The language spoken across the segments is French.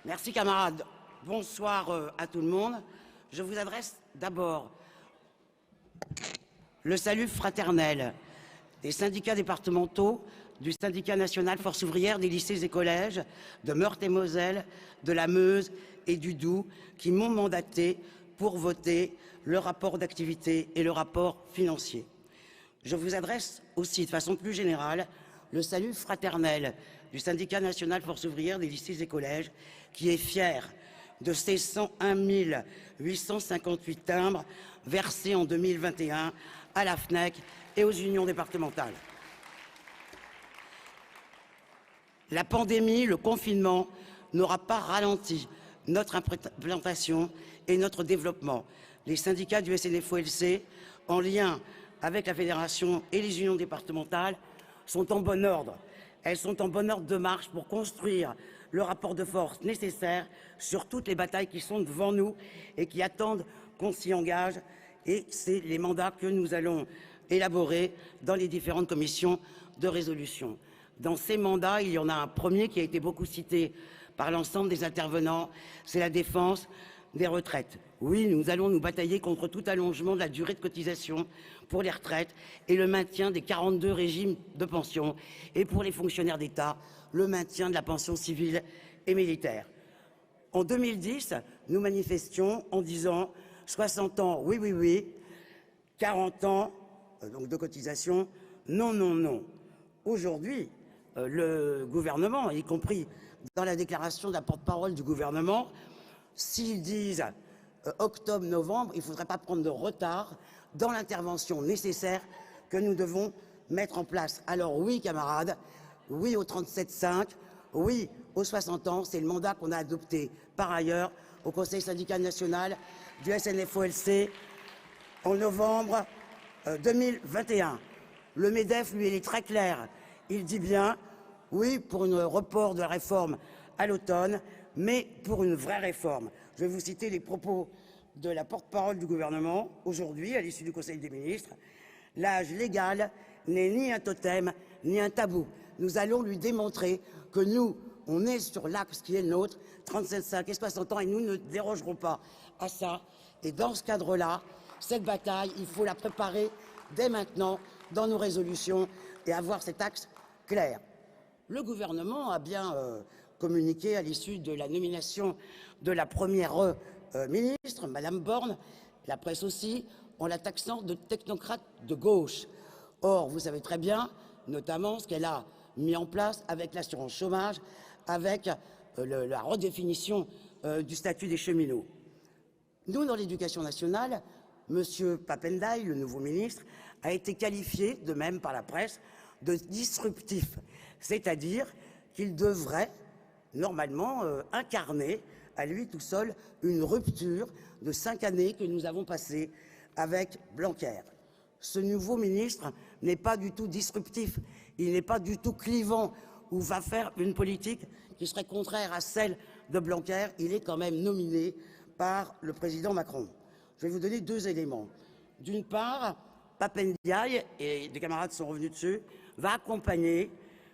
Merci camarades. Bonsoir à tout le monde. Je vous adresse d'abord le salut fraternel des syndicats départementaux, du syndicat national Force ouvrière des lycées et collèges de Meurthe-et-Moselle, de la Meuse et du Doubs qui m'ont mandaté pour voter le rapport d'activité et le rapport financier. Je vous adresse aussi de façon plus générale le salut fraternel du syndicat national Force ouvrière des lycées et collèges qui est fier de ces 101 858 timbres versés en 2021 à la FNEC et aux unions départementales. La pandémie, le confinement n'aura pas ralenti notre implantation et notre développement. Les syndicats du SNFOLC, en lien avec la fédération et les unions départementales, sont en bon ordre. Elles sont en bon ordre de marche pour construire le rapport de force nécessaire sur toutes les batailles qui sont devant nous et qui attendent qu'on s'y engage. Et c'est les mandats que nous allons élaborer dans les différentes commissions de résolution. Dans ces mandats, il y en a un premier qui a été beaucoup cité par l'ensemble des intervenants, c'est la défense des retraites. Oui, nous allons nous batailler contre tout allongement de la durée de cotisation pour les retraites et le maintien des 42 régimes de pension, et pour les fonctionnaires d'État, le maintien de la pension civile et militaire. En 2010, nous manifestions en disant 60 ans, oui, oui, oui, 40 ans donc de cotisation, non, non, non. Aujourd'hui, le gouvernement, y compris dans la déclaration de la porte-parole du gouvernement, s'ils disent octobre-novembre, il ne faudrait pas prendre de retard dans l'intervention nécessaire que nous devons mettre en place. Alors oui, camarades, oui au 37,5, oui aux 60 ans, c'est le mandat qu'on a adopté par ailleurs au Conseil syndical national du SNFOLC en novembre 2021. Le MEDEF, lui, il est très clair. Il dit bien, oui, pour un report de la réforme à l'automne, mais pour une vraie réforme. Je vais vous citer les propos de la porte-parole du gouvernement aujourd'hui, à l'issue du Conseil des ministres. L'âge légal n'est ni un totem, ni un tabou. Nous allons lui démontrer que nous, on est sur l'axe qui est le nôtre, 37,5 et 60 ans, et nous ne dérogerons pas à ça. Et dans ce cadre-là, cette bataille, il faut la préparer dès maintenant dans nos résolutions et avoir cet axe clair. Le gouvernement a bien communiqué à l'issue de la nomination de la première ministre, Madame Borne, la presse aussi, en la taxant de technocrate de gauche. Or, vous savez très bien, notamment, ce qu'elle a mis en place avec l'assurance chômage, avec la redéfinition du statut des cheminots. Nous, dans l'éducation nationale, M. Papendiaï, le nouveau ministre, a été qualifié, de même par la presse, de disruptif. C'est-à-dire qu'il devrait, normalement, incarner à lui tout seul une rupture de 5 années que nous avons passées avec Blanquer. Ce nouveau ministre n'est pas du tout disruptif, il n'est pas du tout clivant ou va faire une politique qui serait contraire à celle de Blanquer. Il est quand même nominé par le président Macron. Je vais vous donner 2 éléments. D'une part, Papendiaï, et des camarades sont revenus dessus, va accompagner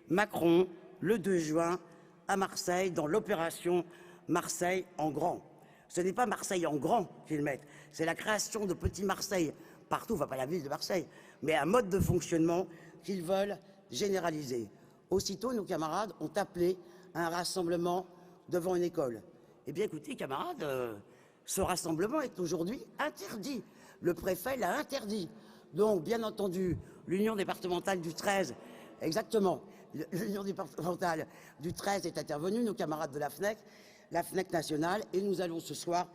Macron le 2 juin à Marseille dans l'opération Marseille en grand. Ce n'est pas Marseille en grand qu'ils mettent, c'est la création de petits Marseille partout, enfin pas la ville de Marseille, mais un mode de fonctionnement qu'ils veulent généraliser. Aussitôt, nos camarades ont appelé à un rassemblement devant une école. Eh bien écoutez, camarades, ce rassemblement est aujourd'hui interdit. Le préfet l'a interdit. Donc, bien entendu, l'union départementale du 13, exactement, l'union départementale du 13 est intervenue, nos camarades de la FNEC nationale, et nous allons ce soir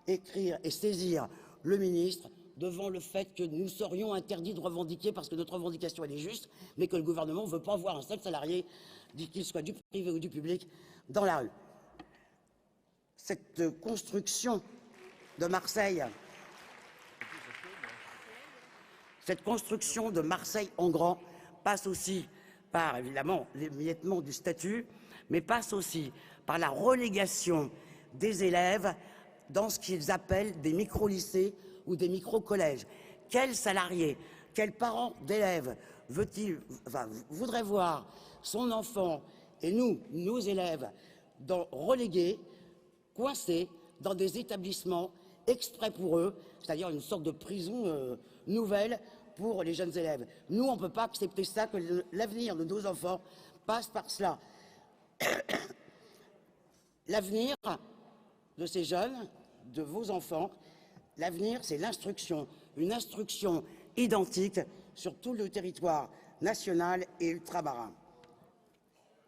écrire et saisir le ministre devant le fait que nous serions interdits de revendiquer parce que notre revendication elle est juste, mais que le gouvernement ne veut pas voir un seul salarié, qu'il soit du privé ou du public, dans la rue. Cette construction de Marseille, en grand passe aussi par, évidemment, l'émiettement du statut, mais passe aussi par la relégation des élèves dans ce qu'ils appellent des micro-lycées ou des micro-collèges. Quel salarié, quel parent d'élève voudrait voir son enfant et nous, nos élèves, relégués coincés dans des établissements exprès pour eux, c'est-à-dire une sorte de prison nouvelle pour les jeunes élèves. Nous, on ne peut pas accepter ça, que l'avenir de nos enfants passe par cela. L'avenir de ces jeunes, de vos enfants, l'avenir, c'est l'instruction. Une instruction identique sur tout le territoire national et ultramarin.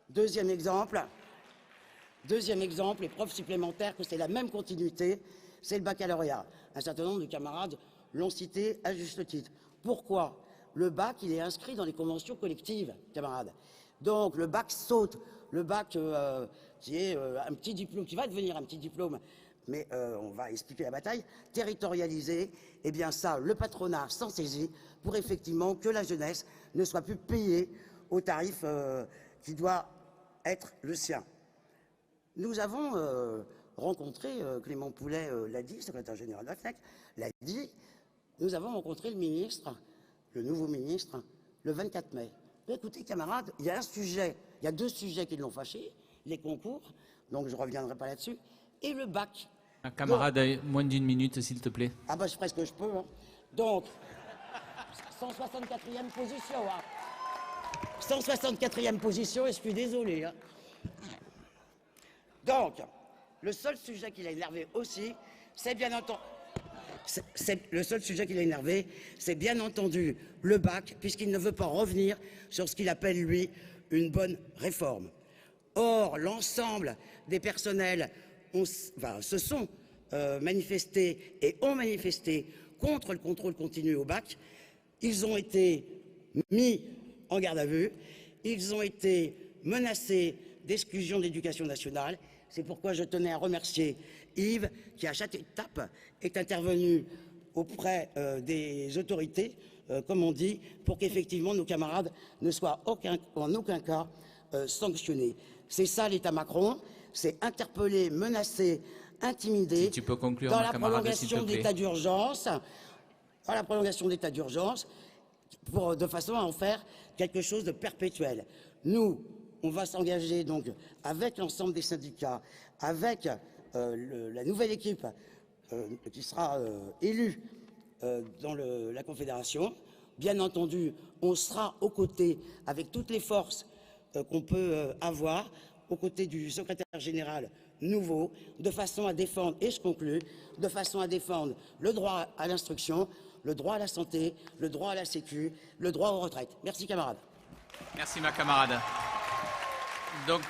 Deuxième exemple, épreuve supplémentaire, que c'est la même continuité, c'est le baccalauréat. Un certain nombre de camarades l'ont cité à juste titre. Pourquoi? Le bac, il est inscrit dans les conventions collectives, camarades. Donc le bac saute, le bac qui est un petit diplôme, qui va devenir un petit diplôme, mais on va expliquer la bataille, territorialisé, eh bien ça, le patronat s'en saisit pour effectivement que la jeunesse ne soit plus payée au tarif qui doit être le sien. Nous avons rencontré, Clément Poulet l'a dit, secrétaire général de la FNEC, l'a dit, nous avons rencontré le ministre, le nouveau ministre, le 24 mai. Mais écoutez, camarades, il y a un sujet, il y a deux sujets qui l'ont fâché, les concours, donc je ne reviendrai pas là-dessus, et le bac. Un camarade, a moins d'une minute, s'il te plaît. Ah ben, je ferai ce que je peux. Hein. Donc, 164e position. Hein. 164e position, et je suis désolé. Hein. Donc, le seul sujet qui l'a énervé aussi, c'est bien entendu... Le seul sujet qui l'a énervé, c'est bien entendu le bac, puisqu'il ne veut pas revenir sur ce qu'il appelle, lui, une bonne réforme. Or, l'ensemble des personnels se sont manifestés et ont manifesté contre le contrôle continu au bac. Ils ont été mis en garde à vue, ils ont été menacés d'exclusion de l'éducation nationale. C'est pourquoi je tenais à remercier Yves, qui à chaque étape est intervenu auprès des autorités, comme on dit, pour qu'effectivement nos camarades ne soient en aucun cas sanctionnés. C'est ça l'État Macron, c'est interpeller, menacer, intimider, si tu peux conclure, dans la prolongation de l'état d'urgence, de façon à en faire quelque chose de perpétuel. Nous, on va s'engager donc avec l'ensemble des syndicats, avec la nouvelle équipe qui sera élue dans la Confédération. Bien entendu, on sera aux côtés, avec toutes les forces qu'on peut avoir, aux côtés du secrétaire général nouveau, de façon à défendre, et je conclus, de façon à défendre le droit à l'instruction, le droit à la santé, le droit à la sécu, le droit aux retraites. Merci camarades. Merci ma camarade. Donc,